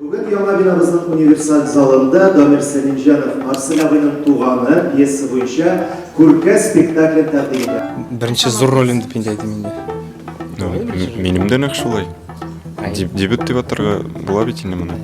Бүгін яңа бинабыздың универсаль залында Дамир Сәлимжанов Арсен абыйның туғаны пьеса бойынша күркә спектакль тәкъдим итә. Бірінші зор рөлімді пендейді менде. Менің де нақ шулай. Дебют деп атырға бола бит инде мұны.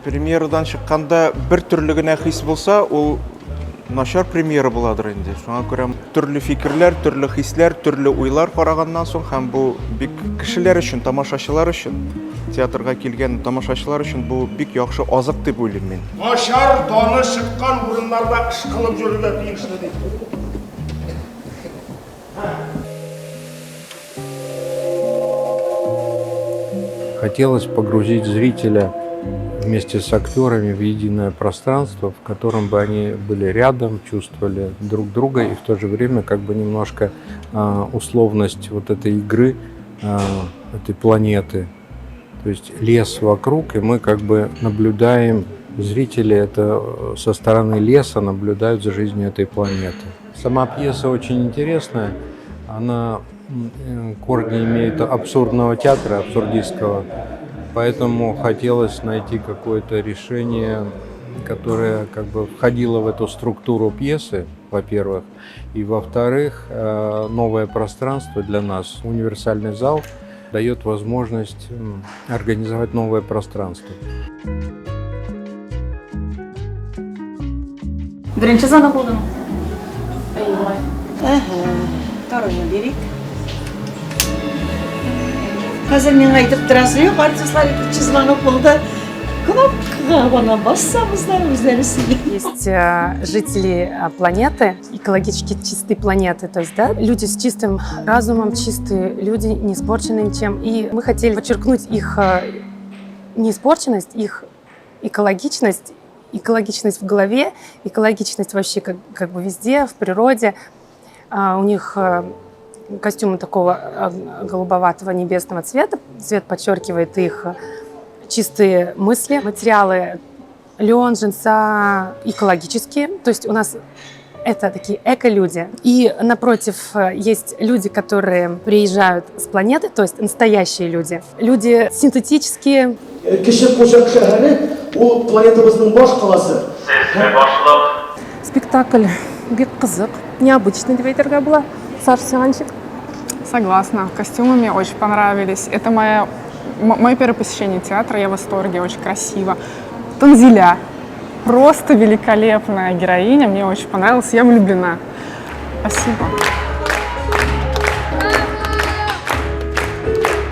Премьерадан шыққанда бір түрлігіне хис болса, ол нашар премьера боладыр енді. Соңа көрем түрлі фикірлер, түрлі хислер, түрлі ойлар қарағаннан соң, һәм бұл бик кішілер үшін, тамашашылар үшін, театрға келген тамашашылар үшін бұл бик яхшы азық деп ойлаймын мен. Нашар даны шыққан орындарда іш қылып жүруге тиісті дейді. Хотелось погрузить зрителя вместе с актерами в единое пространство, в котором бы они были рядом, чувствовали друг друга и в то же время как бы немножко условность вот этой игры, этой планеты. То есть лес вокруг, и мы как бы наблюдаем, зрители это со стороны леса наблюдают за жизнью этой планеты. Сама пьеса очень интересная, она корни имеет абсурдного театра, абсурдистского. Поэтому хотелось найти какое-то решение, которое как бы входило в эту структуру пьесы, во-первых. И во-вторых, новое пространство для нас, универсальный зал, дает возможность организовать новое пространство. Бірінші зана болдың? Второй берейік. Қазір мен айтып тұрасың, артистлар бірінші звонок болды. Кнопкаға ғана бассамыздар өздері сүйді. Есть жители планеты, экологически чистой планеты, то есть да, люди с чистым разумом, чистые люди, не испорченные ничем. И мы хотели подчеркнуть их неиспорченность, их экологичность в голове, экологичность вообще как бы везде, в природе. У них костюмы такого голубоватого небесного цвета. Цвет подчеркивает их чистые мысли. Материалы лен, джинса экологические. То есть у нас это такие эко-люди. И напротив есть люди, которые приезжают с планеты, то есть настоящие люди. Люди синтетические. Спектакль бик қызық, необычный деп айтарға була. Согласна. Костюмы мне очень понравились. Это мое первое посещение театра. Я в восторге, очень красиво. Танзиля. Просто великолепная героиня. Мне очень понравилась. Я влюблена. Спасибо.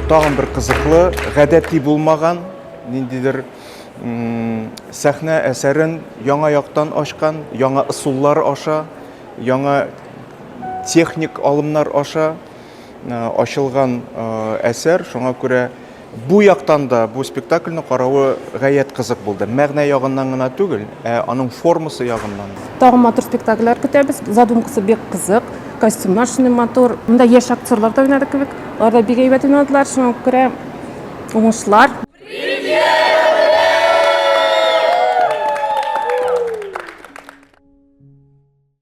Тағын бір қызықлы, ғәдәти болмаған, нендейдер сәхнә әсәрін яңа яқтан ашқан, яңа ысуллар аша, яңа техник алымнар аша ашылған әсәр. Шуңа күрә бу яктан да бу спектакльне карауы гаять кызык булды. Мәгънә ягыннан гына түгел, аның формасы ягыннан. Тагын матур спектакльләр көтәбез. Задумкасы бик кызык, костюмнар шундый матур. Монда яшь актерлар да уйнады кебек. Алар да бик әйбәт уйнадылар. Шуңа күрә уңышлар.